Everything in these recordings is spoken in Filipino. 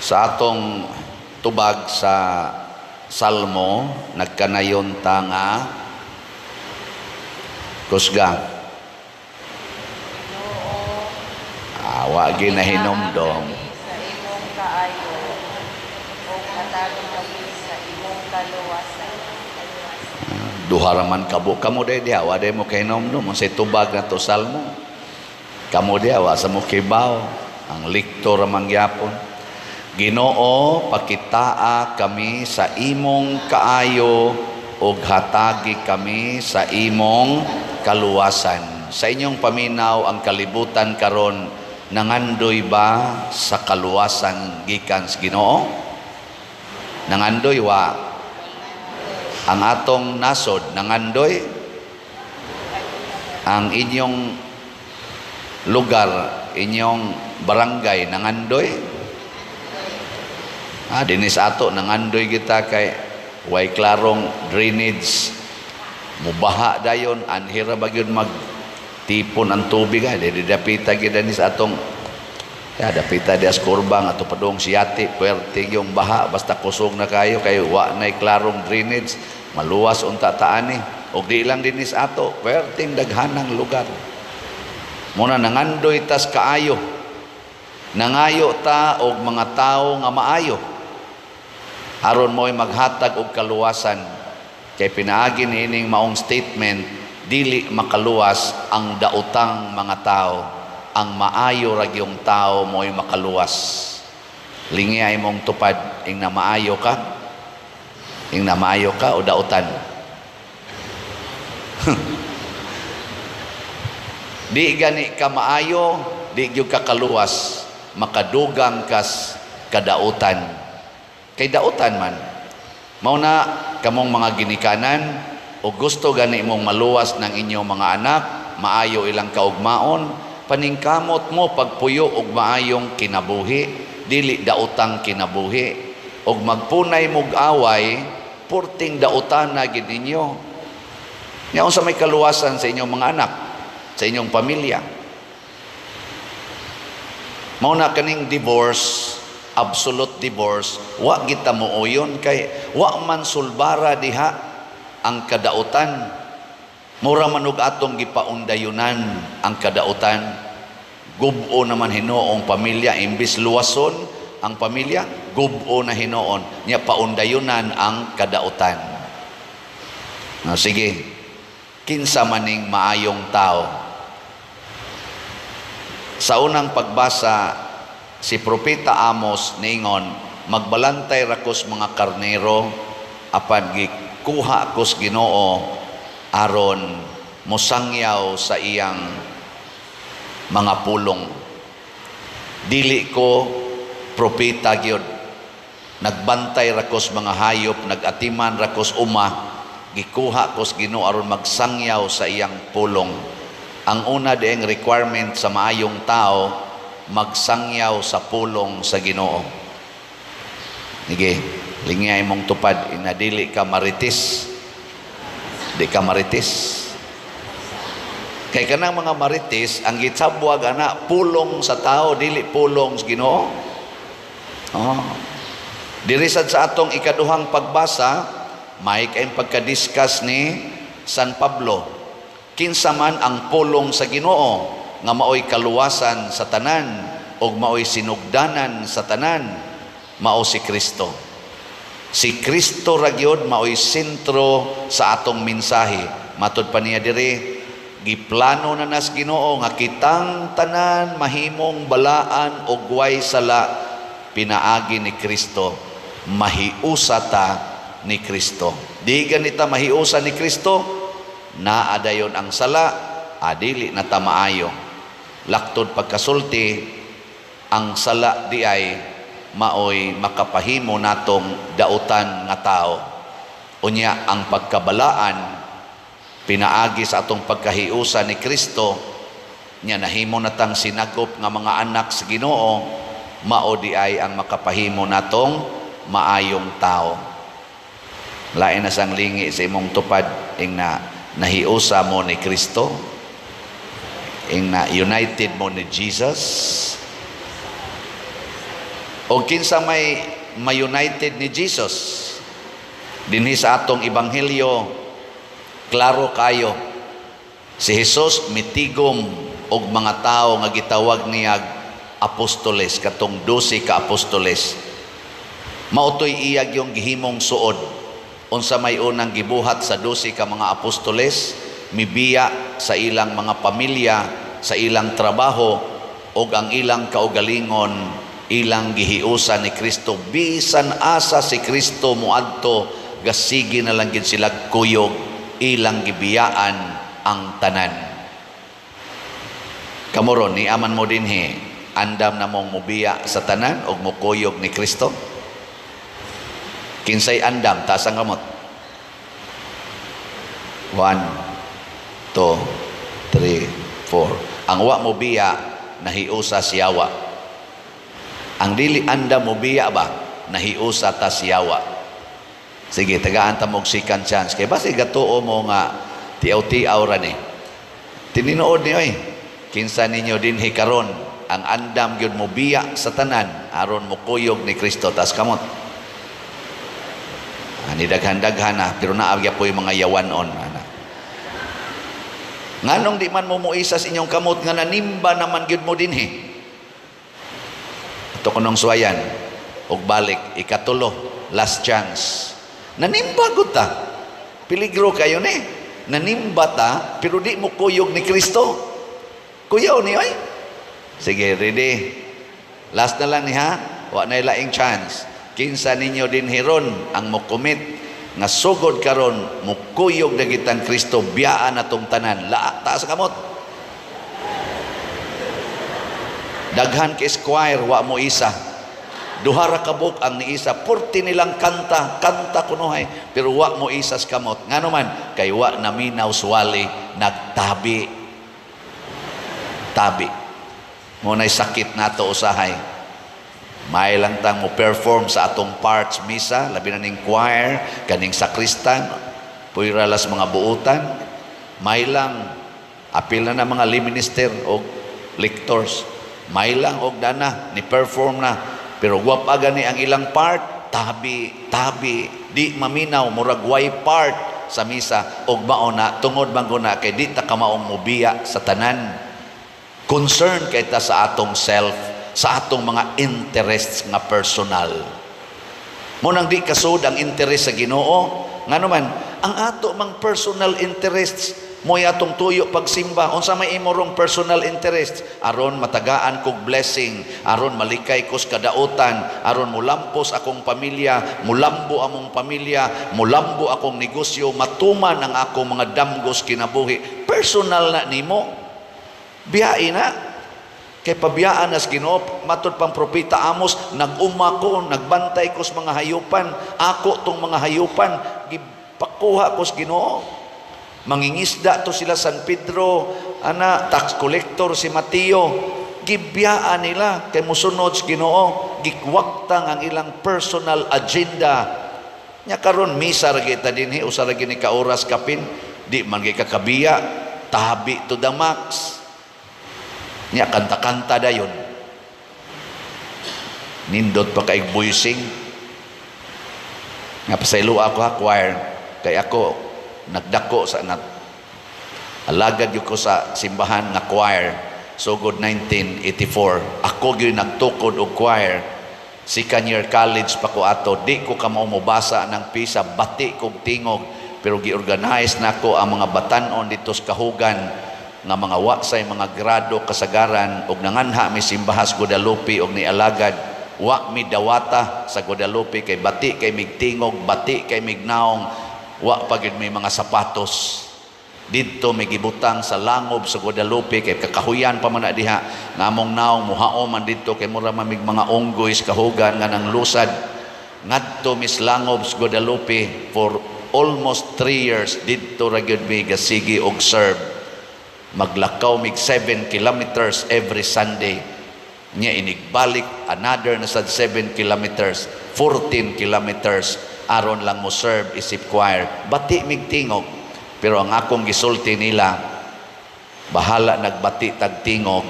Sa atong tubag sa Salmo, nagkanayon ta nga kusga. Wa ginahinomdom. Sa imong kaayo, o katagin kami sa imong kaluwasan. Duha raman kabo kamo diha, wa day mo kahinomdom sa tubag na to Salmo. Kamo diha wa sa mo kibaw, ang likto raman gyapon. Ginoo, pakitaa kami sa imong kaayo ug hatagi kami sa imong kaluwasan. Sa inyong paminaw ang kalibutan karon nangandoy ba sa kaluwasan gikan sa Ginoo? Nangandoy wa? Ang atong nasod nangandoy? Ang inyong lugar, inyong barangay nangandoy? Dinis ato nangandoy kita kay way klarong drainage, mubaha dayon, anhira ba yun magtipon ang tubig dapita gid ni sa atong dapita di askurbang ato padong siyati puwerte yung baha basta kusog na kayo wa nay klarong drainage, maluwas unta taani og di lang dinis ato puwerteng daghanang lugar. Muna nangandoy tas kaayo, nangayo ta og mga tao nga maayo aron mo'y maghatag og kaluwasan. Kay pinaagi niining maong statement, dili makaluwas ang daotang mga tao, ang maayo rag yung tao mo'y makaluwas. Lingi ay mong tupad ing na maayo ka, o daotan. Di gani ka maayo, di gyud ka kaluwas, makadugang kas kadautan. Kay dautan man, mao na kamong mga ginikanan o gusto gani mong maluwas ng inyong mga anak, maayo ilang kaugmaon, paningkamot mo pagpuyo og maayong kinabuhi, dili daotang kinabuhi, og magpunay mog away, purting dautan na gid ninyo. Nya unsa may kaluwasan sa inyong mga anak, sa inyong pamilya? Mao na kaning divorce, absolute divorce, wa kita muuyon kay wa man sulbara diha ang kadautan. Mura manug atong gipaundayunan ang kadautan. Gubo naman hinuong pamilya, imbis luwason ang pamilya, gubo na hinuon nya paundayunan ang kadautan. Sige, kinsa maning maayong tao. Sa unang pagbasa, si Propeta Amos ningon, magbalantay rakos mga karnero apan gikuha kos Ginoo aron mosangyaw sa iyang mga pulong. Dili ko propeta gyud, nagbantay rakos mga hayop, nagatiman rakos uma, gikuha kos Ginoo aron magsangyaw sa iyang pulong. Ang una dieng requirement sa maayong tao, magsangyaw sa pulong sa Ginoo. Sige, lingay mong tupad, inadili ka maritis. Di ka maritis. Kay kanang mga maritis, ang gitsabwag ana, pulong sa tao, dili pulong sa Ginoo. Dirisad sa atong ikaduhang pagbasa, may kayong pagkadiscuss ni San Pablo. Kinsa man ang pulong sa Ginoo, nga maoy kaluwasan sa tanan o maoy sinugdanan sa tanan, mao si Kristo. Si Kristo ra gyud maoy sentro sa atong mensahe. Matud pa niya diri, giplano na nas Ginoo nga kitang tanan mahimong balaan og way sala pinaagi ni Kristo. Mahiusa ta ni Kristo. Di ganita mahiusa ni Kristo, naa dayon ang sala, adili na ta maayo. Laktod pagkasulti, ang sala di ay maoy makapahimo natong dautan nga tao. Unya ang pagkabalaan pinaagi sa atong pagkahiusa ni Kristo, nya nahimo natang sinagop nga mga anak sa Ginoo, mao di ay ang makapahimo natong maayong tao. Lain na sang lingi sa imong tupad ing nahiusa mo ni Kristo, ing na united mo ni Jesus. O kinsa may united ni Jesus dinhi sa atong ebanghelyo, klaro kayo, si Jesus mitigom og mga tao nga gitawag niya apostoles, katong 12 ka apostoles. Mautoy iyag yung gihimong suod unsa may unang gibuhat sa 12 ka mga apostoles, mibiya sa ilang mga pamilya, sa ilang trabaho, og ang ilang kaugalingon ilang gihiusan ni Kristo. Bisan asa si Kristo muadto, gasigi na lang gid sila kuyog, ilang gibiyaan ang tanan. Kamuron ni aman mo dinhi, andam na mong mubiya sa tanan og mukuyog ni Kristo. Kinsay andam, taas ang kamot. 1, 2, 3, 4. Ang wa mo biya, nahiusa siyawa. Ang dili andam mo biya ba, nahiusa ta siyawa. Sige, tagaan ta mong second chance. Kaya basi gatuo mo nga tiaw-tiaw ra ni. Tininood ni oy. Kinsa ninyo dinhi karon ang andam gyud mo biya sa tanan aron mo kuyog ni Kristo. Tas kamot. Ani daghan-daghan na pero naa gyud po yung mga yawanon ana. Nganong di man mo muisas inyong kamot nga nanimba naman gyud mo dinhi. Ito kunong suwayan og balik ikatulo, last chance. Nanimba gud ta. Peligro kayo ni. Nanimba ta pero di mo kuyog ni Kristo. Kuyaw ni oy. Sige, ready. Last na lang ni ha. Wa na laing chance. Kinsa ninyo din hiron ang mokomit nga sugod karon mukuyog dagitan Kristo biyaan atong tanan. Taas kamot. Daghan ka esquire wa mo isa. Duha ra kabuk ang niisa, 40 nilang kanta kunuhay, pero wa mo isas kamot. Ngano man kay wa naminaw suwali, nagtabi. Tabi. Mo nay sakit nato usahay. May lang tang mo perform sa atong parts misa, labi na ning choir, kaning sakristan, puiralas mga buutan. May lang apil na mga lay minister o lectors. May lang og dana ni perform na. Pero wapa gani ang ilang part, tabi, di maminaw, murag way part sa misa, og mauna, tungod mangguna, kay di ta kamaong mubiya sa tanan. Concern kay ta sa atong self, sa atong mga interests nga personal. Munang di kasud ang interest sa Ginoo, nga naman, ang ato mang personal interests, mo atong tuyo pagsimba, unsa may imorong personal interest, aron matagaan kog blessing, aron malikay kos kadautan, aron mulampos akong pamilya, mulambo among pamilya, mulambo akong negosyo, matuman ang akong mga damgos kinabuhi. Personal na nimo. Biyain na. Kay pabiyaan nas Ginoo, matud pang propeta Amos, nag-uma ko, nagbantay ko sa mga hayupan, ako tong mga hayupan, gipakuha ko sa Ginoo. Mangingisda to sila San Pedro, tax collector si Mateo, gibiyaan nila kay musunod sa Ginoo, gikwaktang ang ilang personal agenda. Nya karon misa ra kita dinhi, usa ra gini ka oras kapin, di man kakabiya, tabi to the max. Nya kanta-kanta dayon. Nindot pa kay voicing. Nga pasaylo ako ha choir, kay ako nagdako sa alagad yung ko sa simbahan nga choir. So good 1984 ako gyud nagtukod og choir. Second year college pa ko ato, di ko kamo mubasa ng pisa, bati kog tingog, pero giorganize nako ang mga batan-on dito sa kahugan nga mga wasay mga grado kasagaran og nanganha mi simbahas Guadalupe og ni alagad wa mi dawata sa Guadalupe kay bati kay migtingog, bati kay mignaong. Wa pagid may mga sapatos dito may gibutang sa langob sa Guadalupe kay kakahuyan pa man diha ngamong naong muhao man dito kay mura mamig mga unggoy sa kahugan nga nang lusad ngadto mis langob sa Guadalupe for almost 3 years dito ra gyud mi gasigi og serve. Maglakaw mig 7 kilometers every Sunday nya inigbalik another na sad 7 kilometers 14 kilometers aron lang mo serve isip choir. Bati mig tingog, pero ang akong gisulti nila, bahala nagbati tag tingog,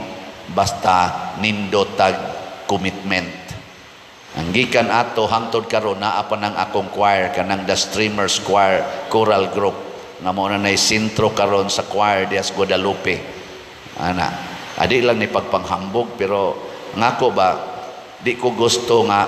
basta nindo tag commitment. Ang gikan ato hangtod karon naa pa nang akong choir kanang The Streamers Choir Choral Group nga mao na nay sentro karon sa choir dias Guadalupe. Ana, adi lang ni pagpanghambog pero ngako ba di ko gusto nga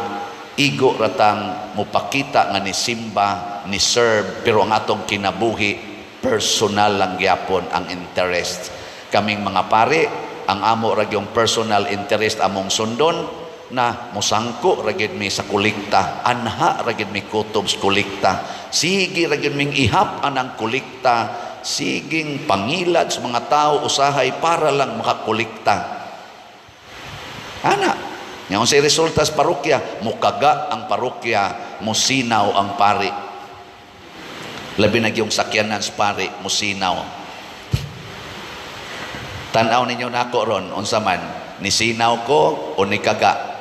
igo ratang mupakita nga ni simba, ni serve pero ang atong kinabuhi personal lang gyapon ang interest. Kaming mga pare, ang amo ra yung personal interest among sundon na musangko ragid mi sa kolekta, anha ragid mi kutob sa kolekta, sige ragid ming ihap anang kolekta, siging pangilad sa mga tao usahay para lang makakolekta. Ana, nga sa resulta sa parokya, mukaga ang parokya, musinaw ang pari. Labi na yung sakyanan sa pari, musinaw. Tanaw ninyo nako ron, unsa man, nisinaw ko o nikaga?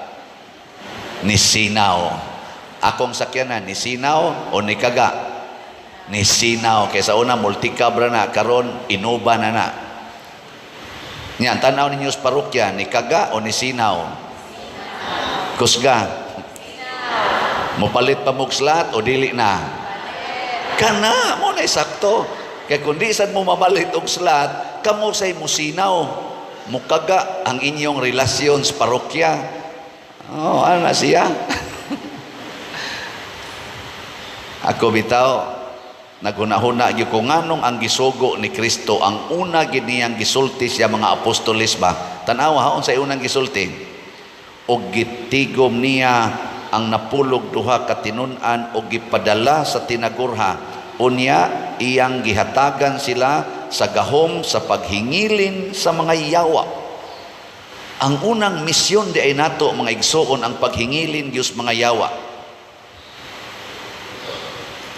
Nisinaw. Akong sakyanan, nisinaw o nikaga? Nisinaw. Kaysa una, multicabra na, karon inuba na na. Yan, tanaw ninyo sa parokya, nikaga o nisinaw? Kusga? Mupalit pa mugslat o dili na? Kana, mo na sakto. Kaya kung di sad mo mabalit og slat, kamo say musinaw. Mukaga ang inyong relasyon sa parokya. Oh, ano na siya? Ako bitaw, naghuna-huna gyud ko nganong ang gisugo ni Kristo ang una gid niyang gisulti siya mga apostoles ba. Tan-aw ha unsay unang gisulti? Og gitigom niya ang napulog duha ka tinun-an og gipadala sa tinagurha. Unya iyang gihatagan sila sa gahom sa paghingilin sa mga yawa. Ang unang misyon di ay nato mga igsoon ang paghingilin Diyos mga yawa.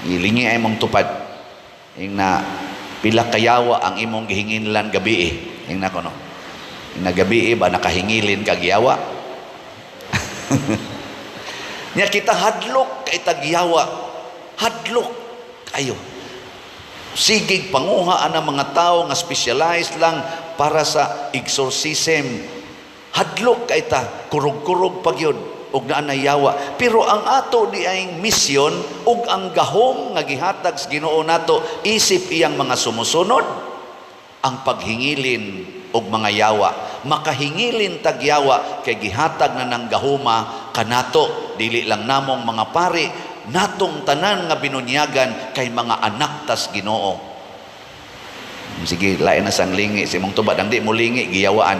Ilingi ay mong tupad. Ing na pila kayawa ang imong gihinginlan gabi Ing na kono. Ing na gabi ba nakahingilin kag yawa? Nya kita hadlok kay tagyawa. Hadlok kayo. Sigig panguhaan ng mga tao nga specialized lang para sa exorcism. Hadlok kay ta, kurog-kurog pagyod og naa na yawa. Pero ang ato di ay misyon ug ang gahom nga gihatag sa Ginoo nato isip iyang mga sumusunod ang paghingilin og mga yawa. Makahingilin tag yawa kay gihatag na ng gahoma kanato, dili lang namong mga pari, natong tanan nga binunyagan kay mga anak tas Ginoo. Sige, lain na sang lingi si mong tubad ang di mo lingi giyawaan.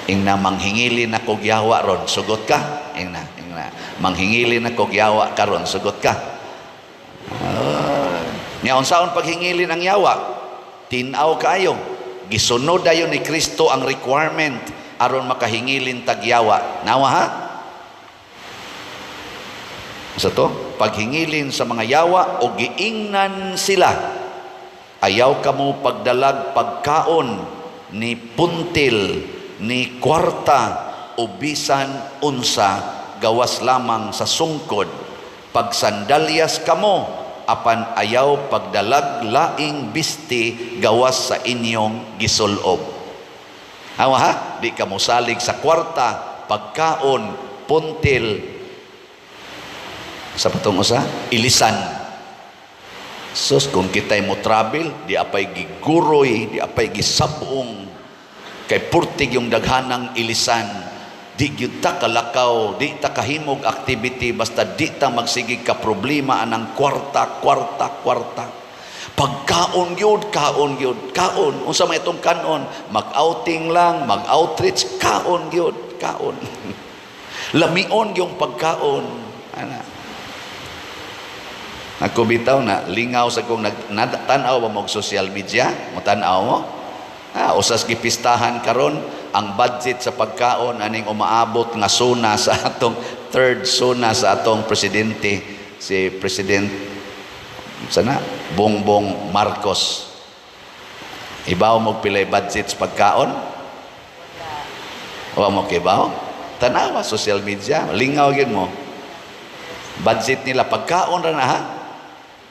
Ing na manghingilin na kog yawa ron, sugot ka. Ing na manghingilin na kog yawa karon, sugot ka. Nya unsaon paghingilin ang yawa? Tinaw kayo. Gisunod dayon ni Kristo ang requirement aron makahingilin tag yawa. Nawa ha? Sa to, paghingilin sa mga yawa o giingnan sila. Ayaw kamo pagdalag pagkaon ni puntil ni kwarta o bisan unsa gawas lamang sa sungkod. Pagsandalyas kamo apan ayaw pagdalag laing bisti gawas sa inyong gisulob. Awa ha? Di kamo salig sa kwarta, pagkaon, puntil, sa patong usa, ilisan. Sus, kung kita'y mo travel, di apay giguroy, di apay gisabong, kay purtig yung daghanang ilisan, di gyud ta kalakaw, di ta kahimog activity, basta di ta magsigig ka problema anang kwarta. Pagkaon gyud, kaon. Unsa may itong kanon? Mag-outing lang, mag-outreach, kaon gyud, kaon. Lamion yung pagkaon. Ana. Ako bitaw na lingaw sa kong tanaw ba mo social media, mo tanaw mo. Usas gipistahan karon ang budget sa pagkaon aning umaabot nga suna sa atong third suna sa atong presidente, si President sana Bongbong Marcos. Ibaw mo pilay budget sa pagkaon? Wa mo kibaw? Tanawa social media, lingaw gyud mo. Budget nila pagkaon ra na ha?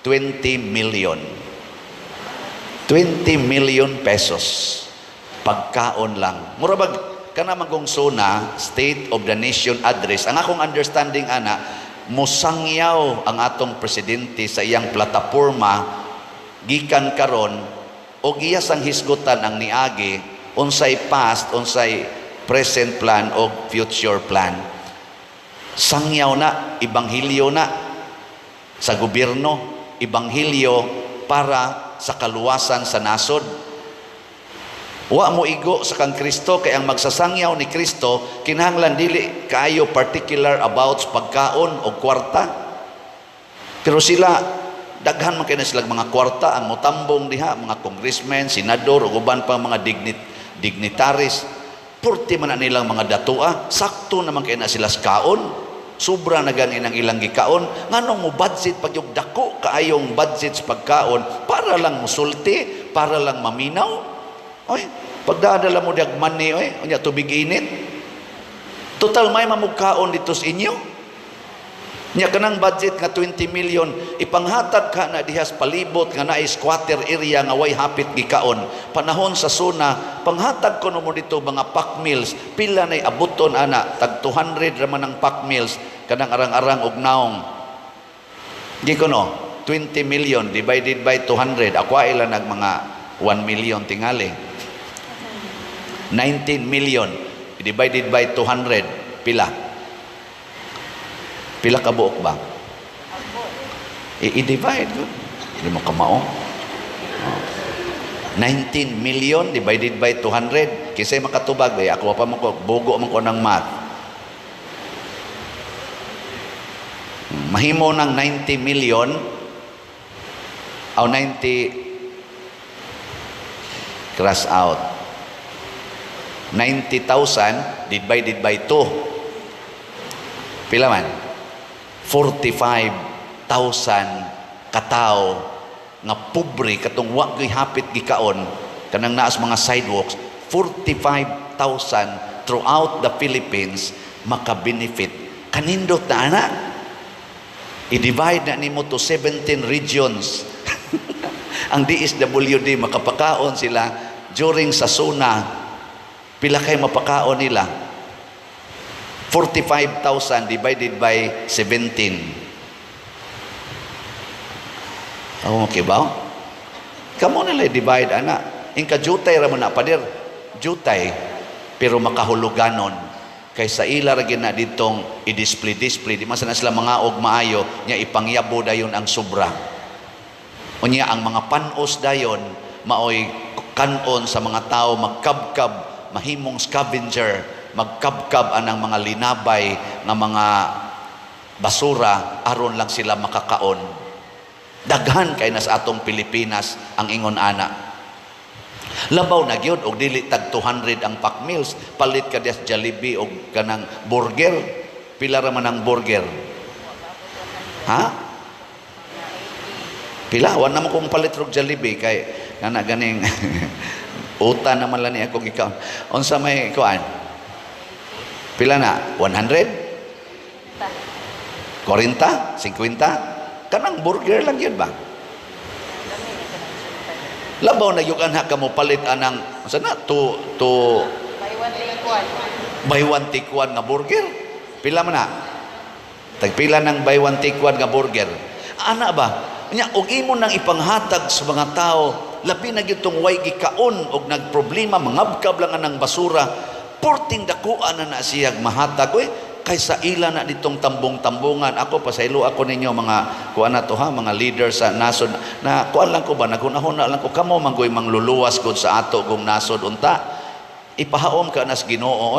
20 million. 20 million pesos. Pagkaon lang. Mura bag kana magong suna, State of the Nation Address, ang akong understanding ana, musangyaw ang atong presidente sa iyang plataporma gikan karon o giyas ang hisgutan ang niagi unsay past, unsay present plan o future plan. Sangyaw na, ibanghilyo na sa gobyerno, ibanghilyo para sa kaluwasan sa nasod. Wa mo igo sa kang Kristo, kay ang magsasangyaw ni Kristo kinahanglan dili kaayo particular about pagkaon o kwarta. Pero sila daghan man kay na silang mga kwarta ang motambong diha, mga congressmen, senador ug uban pa mga dignitaries. Purti man na nilang mga datua, sakto naman kay na sila sa kaon. Sobra na ganin ang ilang gikaon. Nganong mo budget pag yung dako kaayong budget sa pagkaon para lang musulti, para lang maminaw. Oy, pagdadala mo diag money, oy, unya tubig init. Total may mamugkaon dito sa inyo. Nya kanang budget nga 20 million, ipanghatag ka na dihas palibot nga naay squatter area nga way hapit gikaon. Panahon sa suna, panghatag ko mo dito mga pack meals, pila nay abuton ana, tag 200 ra man ang pack meals, kanang arang-arang og naong. Di ko no, 20 million divided by 200, ako ay lang nag mga 1 million tingali. 19 million divided by 200, pila? Pila ka buok ba? I-divide ko. Hindi mo kamao. 19 million divided by 200. Kisay makatubag, eh. Ako pa mo ko, bugo mo ko ng math. Mahimo ng 90 million o 90 cross out. 90,000 divided by 2. Pila man? 45,000 katao nga pobre katong wa gyud hapit gikaon kanang naas mga sidewalks. 45,000 throughout the Philippines maka-benefit. Kanindot na ana. I-divide na nimo to 17 regions. Ang DSWD makapakaon sila during sa suna. Pila kay mapakaon nila? 45,000 divided by 17. Okay ba? Kamo nila divide ana. Ingka jutay ra mo na pader. Jutay pero makahuluganon. Kaysa ila ra na ditong i-display. Di man sana sila mga og maayo nya ipangyabo dayon ang sobra. Unya ang mga panos dayon maoy kanon sa mga tao magkabkab, mahimong scavenger, magkabkab anang mga linabay nga mga basura aron lang sila makakaon. Daghan kay nas atong Pilipinas ang ingon ana. Labaw na gyud og dili tag 200 ang pack meals, palit ka des Jollibee og kanang burger. Pila ra man ang burger? Ha? Pila? Wa na mo kong palit og Jollibee kay kana ganing uta naman lang ni ako gikaon. Unsa may kuan? Pila na? 100? 40? 50? Kanang burger lang yun ba? Labaw na yung anak ka mo palit anang sana? Buy one take one nga burger? Pila man na? Tagpila ng buy one take one nga burger? Ana ba? Nya, og imo nang ipanghatag sa mga tao, labi na gitong way gikaon og nagproblema, mangabkab lang anang basura, porting dakuan na siyag mahatag kaysa ila na ditong tambong-tambungan. Ako pasaylo ako ninyo mga kuan na to ha, mga leaders sa nasod na kuan lang ko ba naghunahuna lang ko kamo manggoy mangluluwas gud sa ato gong nasod unta. Ipahaom ka nas Ginoo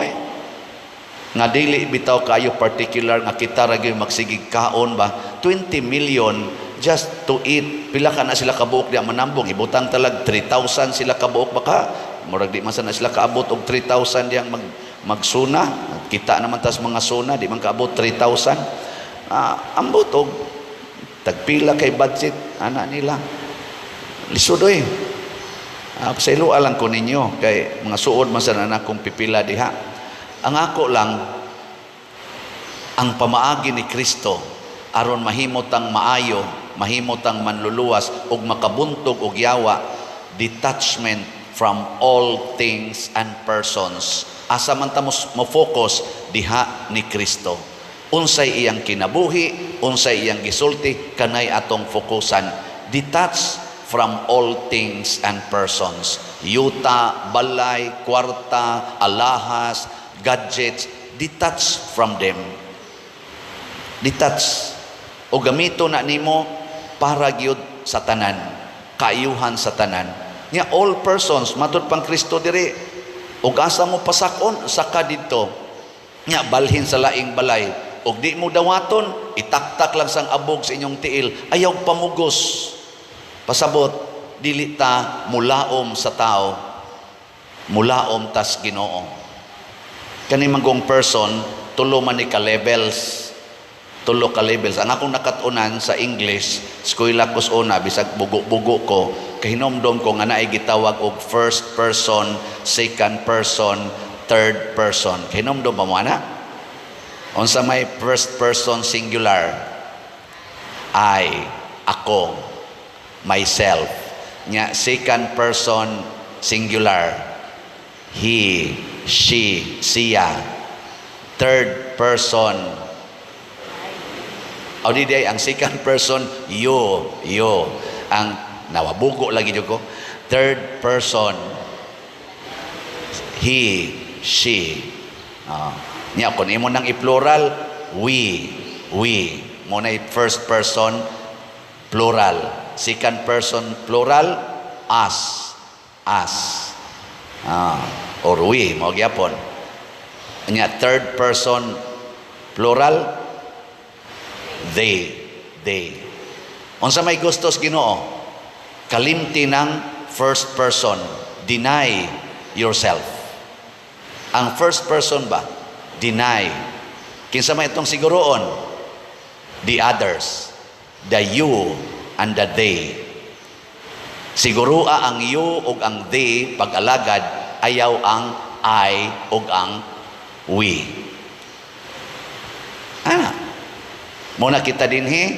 nga dili bitaw kayo particular nga kita ra gyud magsigig kaon ba 20 million just to eat. Pila ka na sila kabuok diya manambong, ibutang talag 3,000 sila kabuok baka murag di man sana sila kaabot og 3,000 diyang magsuna. Kita naman tas mga suna di man kaabot 3,000. Ambot og tagpila kay budget ana nila. Lisod oy. Pasaylo lang ko ninyo kay mga suod man sana na kung pipila diha. Ang ako lang ang pamaagi ni Kristo aron mahimotang maayo, mahimotang manluluwas ug makabuntog og yawa, detachment from all things and persons Asa man ta mo focus diha ni Kristo. Unsay iyang kinabuhi, unsay iyang gisulti, kanay atong fokusan. Detach from all things and persons. Yuta, balay, kwarta, alahas, gadgets, detach from them. Detach. O gamito na nimo para gyud sa tanan, kaayuhan sa tanan. Nya all persons matud pang Kristo diri. Ug asa mo pasakon saka didto. Nya balhin sa laing balay. Ug di mo dawaton, itaktak lang sang abog sa inyong tiil. Ayaw pamugos. Pasabot, dili ta mulaom sa tao. Mulaom tas Ginoo. Kani manggong person, tulo man ni ka levels. Tulo ka levels. Ang akong nakatunan sa English, eskwela ko una, bisag bugo-bugo ko, kahinomdom ko nga naay gitawag og first person, second person, third person. Kahinomdom ba mo ana? Unsa may first person singular? I, ako, myself. Nya second person singular. He, she, siya. Third person. O di day, ang second person, you. Ang nawabugo lagi dyan ko. Third person, he, she. Nya, kung imo nang i-plural, we. Muna first person, plural. Second person, plural, us. Or we, mo gyapon. Nya, third person, plural, they. Unsa may gustos Ginoo? Kalimti ng first person. Deny yourself. Ang first person ba? Deny. Kinsa may itong siguroon? The others. The you and the they. Sigurua ang you ug ang they pag-alagad, ayaw ang I ug ang we. Muna kita dinhi,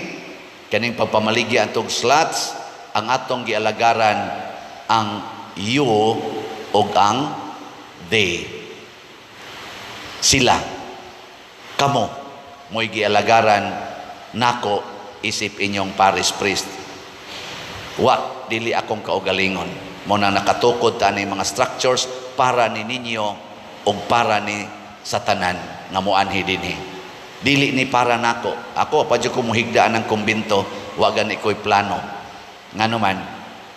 kaning pagpamaligya atong slots, ang atong gialagaran ang you o ang they. Sila, kamo, mo'y gialagaran nako isip inyong parish priest. Wa, dili akong kaugalingon. Muna nakatukod ta ni mga structures para ni ninyo o para ni satanan nga moanhi dinhi. Dili ni para nako. Ako pa jud ko muhigdaan ng kumbinto, wa gani ko'y plano. Nganuman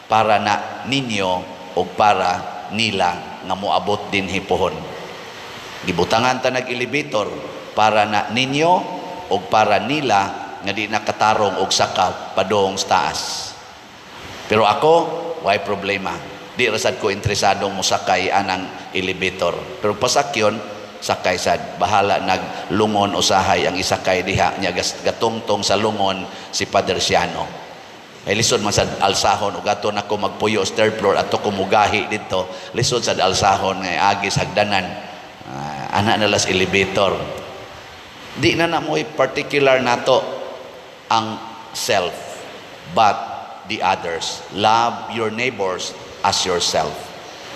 para na ninyo o para nila nga moabot din hipohon. Gibutangan ta nag-elevator para na ninyo o para nila nga di nakatarong og sakaw padong sa taas. Pero ako, why problema? Di rasad ko interesadong mosakay anang elevator. Pero pasakyon, sakay sad, bahala naglungon usahay ang isakay diha nya gatungtong sa lungon si Padre Siano. Ay lisod man sad alsahon ug ato nako magpuyo sa third floor ato kumugahi dito. Lisod sad alsahon nga agis hagdanan. Ana nalas elevator. Di na mo'y particular nato ang self but the others. Love your neighbors as yourself.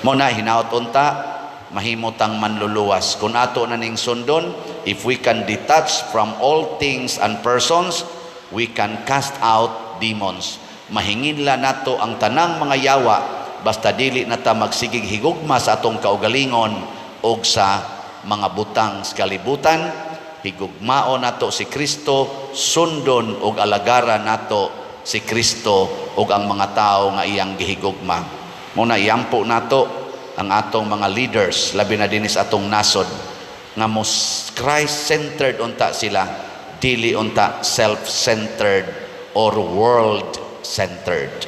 Mo na hinaot unta mahimutang manluluwas. Kung ato na ning sundon, if we can detach from all things and persons, we can cast out demons. Mahinginla nato ang tanang mga yawa, basta dili na ta magsigig higugma sa atong kaugalingon o sa mga butang sa kalibutan. Higugmao nato si Kristo, sundon o alagaran nato si Kristo o ang mga tao nga iyang gihigugma. Muna iyampo nato ang atong mga leaders, labi na dinis atong nasod, nga mo Christ-centered unta sila, dili unta self-centered or world-centered.